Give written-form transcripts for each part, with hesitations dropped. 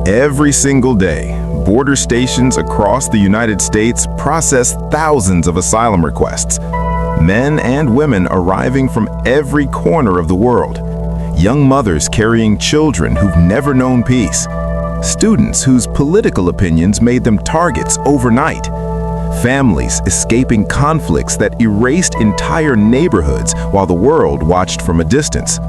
Every single day, border stations across the United States process thousands of asylum requests. Men and women arriving from every corner of the world. Young mothers carrying children who've never known peace. Students whose political opinions made them targets overnight. Families escaping conflicts that erased entire neighborhoods while the world watched from a distance.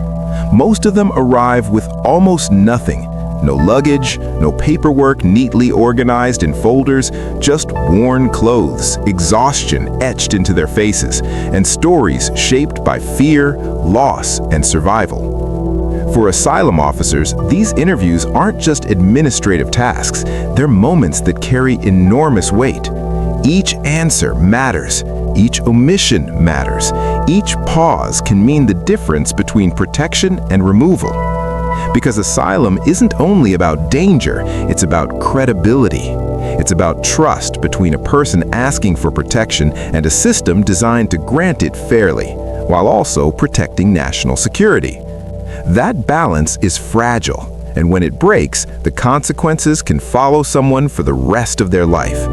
Most of them arrive with almost nothing. No luggage, no paperwork neatly organized in folders, just worn clothes, exhaustion etched into their faces, and stories shaped by fear, loss, and survival. For asylum officers, these interviews aren't just administrative tasks, they're moments that carry enormous weight. Each answer matters. Each omission matters. Each pause can mean the difference between protection and removal. Because asylum isn't only about danger, it's about credibility. It's about trust between a person asking for protection and a system designed to grant it fairly, while also protecting national security. That balance is fragile, and when it breaks, the consequences can follow someone for the rest of their life.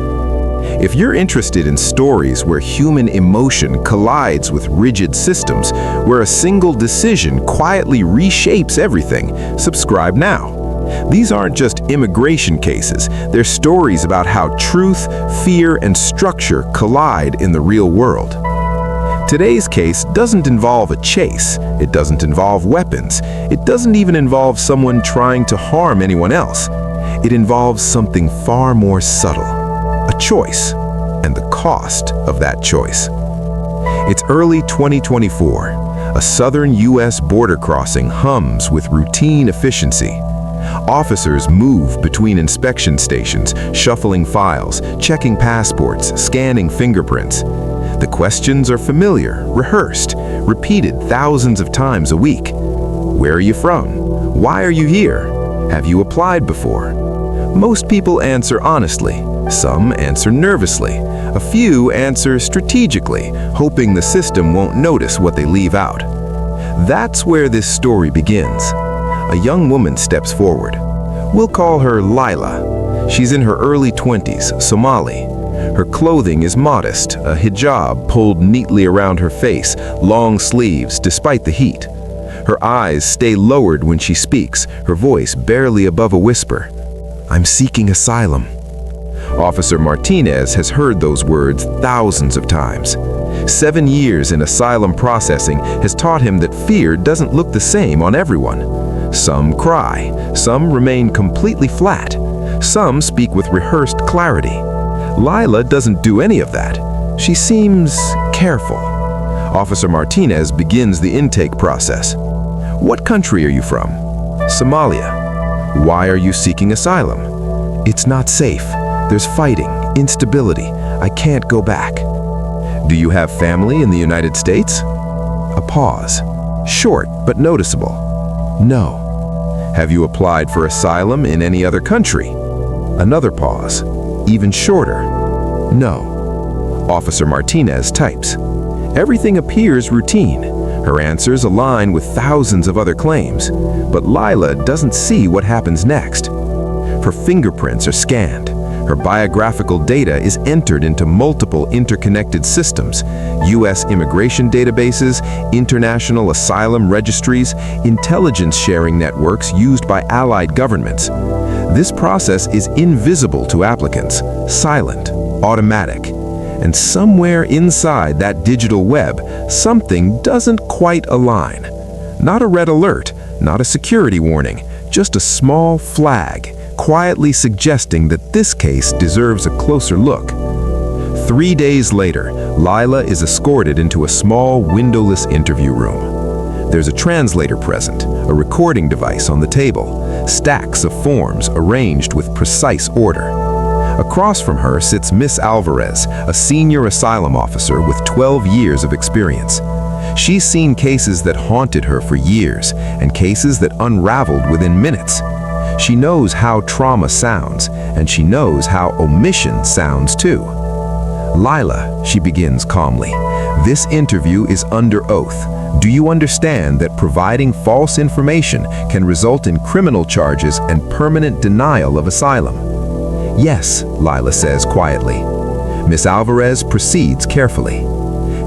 If you're interested in stories where human emotion collides with rigid systems, where a single decision quietly reshapes everything, subscribe now. These aren't just immigration cases, they're stories about how truth, fear, and structure collide in the real world. Today's case doesn't involve a chase, it doesn't involve weapons, it doesn't even involve someone trying to harm anyone else. It involves something far more subtle. A choice, and the cost of that choice. It's early 2024. A southern U.S. border crossing hums with routine efficiency. Officers move between inspection stations, shuffling files, checking passports, scanning fingerprints. The questions are familiar, rehearsed, repeated thousands of times a week. Where are you from? Why are you here? Have you applied before? Most people answer honestly. Some answer nervously. A few answer strategically, hoping the system won't notice what they leave out. That's where this story begins. A young woman steps forward. We'll call her Lila. She's in her early 20s, Somali. Her clothing is modest, a hijab pulled neatly around her face, long sleeves despite the heat. Her eyes stay lowered when she speaks, her voice barely above a whisper. I'm seeking asylum. Officer Martinez has heard those words thousands of times. 7 years in asylum processing has taught him that fear doesn't look the same on everyone. Some cry, some remain completely flat, some speak with rehearsed clarity. Lila doesn't do any of that. She seems careful. Officer Martinez begins the intake process. What country are you from? Somalia. Why are you seeking asylum? It's not safe. There's fighting, instability. I can't go back. Do you have family in the United States? A pause. Short but noticeable. No. Have you applied for asylum in any other country? Another pause. Even shorter. No. Officer Martinez types. Everything appears routine. Her answers align with thousands of other claims, but Lila doesn't see what happens next. Her fingerprints are scanned. Her biographical data is entered into multiple interconnected systems, U.S. immigration databases, international asylum registries, intelligence sharing networks used by allied governments. This process is invisible to applicants, silent, automatic. And somewhere inside that digital web, something doesn't quite align. Not a red alert, not a security warning, just a small flag, quietly suggesting that this case deserves a closer look. 3 days later, Lila is escorted into a small, windowless interview room. There's a translator present, a recording device on the table, stacks of forms arranged with precise order. Across from her sits Miss Alvarez, a senior asylum officer with 12 years of experience. She's seen cases that haunted her for years, and cases that unraveled within minutes. She knows how trauma sounds, and she knows how omission sounds too. Lila, she begins calmly, This interview is under oath. Do you understand that providing false information can result in criminal charges and permanent denial of asylum? Yes, Lila says quietly. Miss Alvarez proceeds carefully.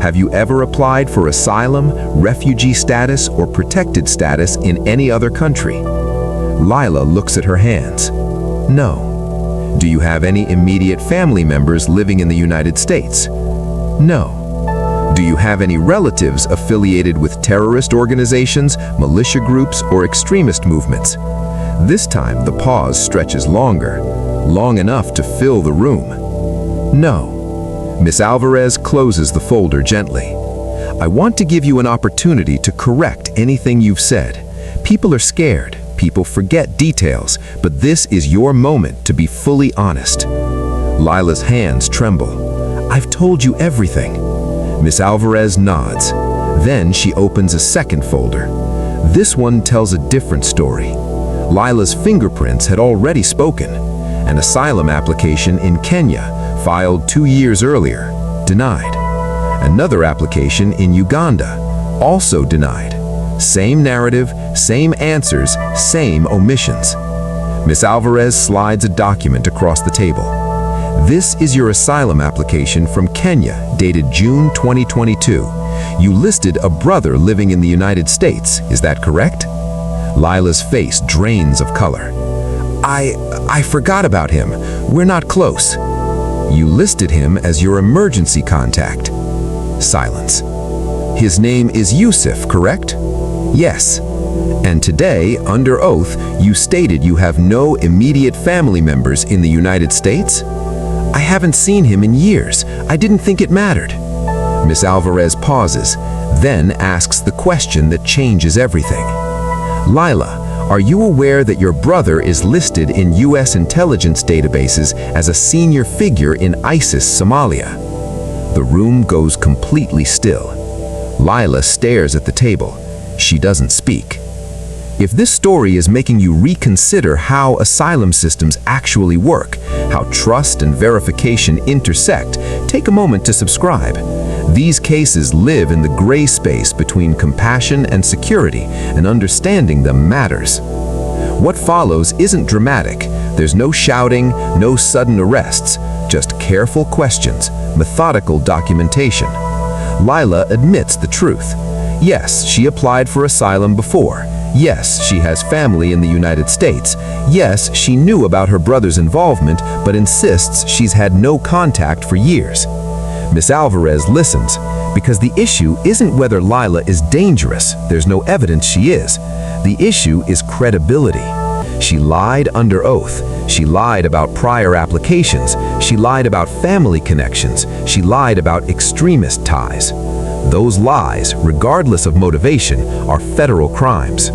Have you ever applied for asylum, refugee status, or protected status in any other country? Lila looks at her hands. No. Do you have any immediate family members living in the United States? No. Do you have any relatives affiliated with terrorist organizations, militia groups, or extremist movements? This time the pause stretches longer, long enough to fill the room. No. Miss Alvarez closes the folder gently. I want to give you an opportunity to correct anything you've said. People are scared, people forget details, but this is your moment to be fully honest. Lila's hands tremble. I've told you everything. Miss Alvarez nods. Then she opens a second folder. This one tells a different story. Lila's fingerprints had already spoken. An asylum application in Kenya, filed 2 years earlier, denied. Another application in Uganda, also denied. Same narrative, same answers, same omissions. Miss Alvarez slides a document across the table. This is your asylum application from Kenya, dated June 2022. You listed a brother living in the United States, is that correct? Lila's face drains of color. I forgot about him. We're not close. You listed him as your emergency contact. Silence. His name is Yusuf, correct? Yes. And today, under oath, you stated you have no immediate family members in the United States? I haven't seen him in years. I didn't think it mattered. Miss Alvarez pauses, then asks the question that changes everything. Lila, are you aware that your brother is listed in U.S. intelligence databases as a senior figure in ISIS Somalia? The room goes completely still. Lila stares at the table. She doesn't speak. If this story is making you reconsider how asylum systems actually work, how trust and verification intersect, take a moment to subscribe. These cases live in the gray space between compassion and security, and understanding them matters. What follows isn't dramatic. There's no shouting, no sudden arrests, just careful questions, methodical documentation. Lila admits the truth. Yes, she applied for asylum before. Yes, she has family in the United States. Yes, she knew about her brother's involvement, but insists she's had no contact for years. Miss Alvarez listens, because the issue isn't whether Lila is dangerous. There's no evidence she is. The issue is credibility. She lied under oath. She lied about prior applications. She lied about family connections. She lied about extremist ties. Those lies, regardless of motivation, are federal crimes.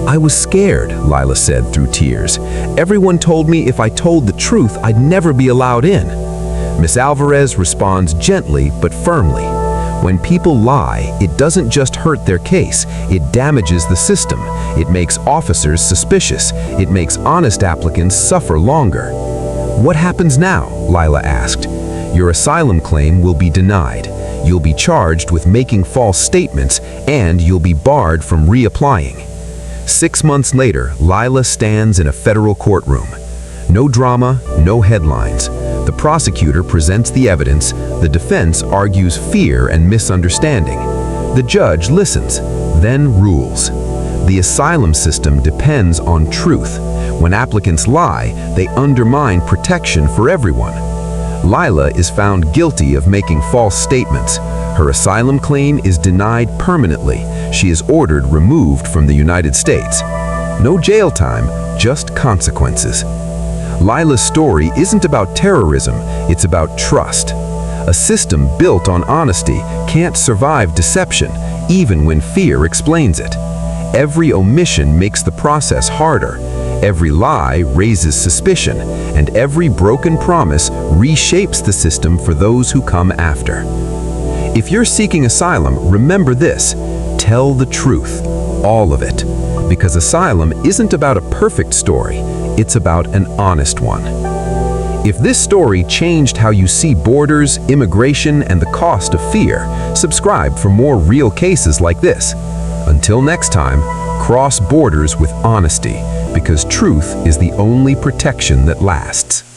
I was scared, Lila said through tears. Everyone told me if I told the truth, I'd never be allowed in. Miss Alvarez responds gently but firmly. When people lie, it doesn't just hurt their case, it damages the system. It makes officers suspicious. It makes honest applicants suffer longer. What happens now? Lila asked. Your asylum claim will be denied. You'll be charged with making false statements, and you'll be barred from reapplying. 6 months later, Lila stands in a federal courtroom. No drama, no headlines. The prosecutor presents the evidence. The defense argues fear and misunderstanding. The judge listens, then rules. The asylum system depends on truth. When applicants lie, they undermine protection for everyone. Lila is found guilty of making false statements. Her asylum claim is denied permanently. She is ordered removed from the United States. No jail time, just consequences. Lila's story isn't about terrorism, it's about trust. A system built on honesty can't survive deception, even when fear explains it. Every omission makes the process harder. Every lie raises suspicion, and every broken promise reshapes the system for those who come after. If you're seeking asylum, remember this: tell the truth, all of it. Because asylum isn't about a perfect story, it's about an honest one. If this story changed how you see borders, immigration, and the cost of fear, subscribe for more real cases like this. Until next time, cross borders with honesty, because truth is the only protection that lasts.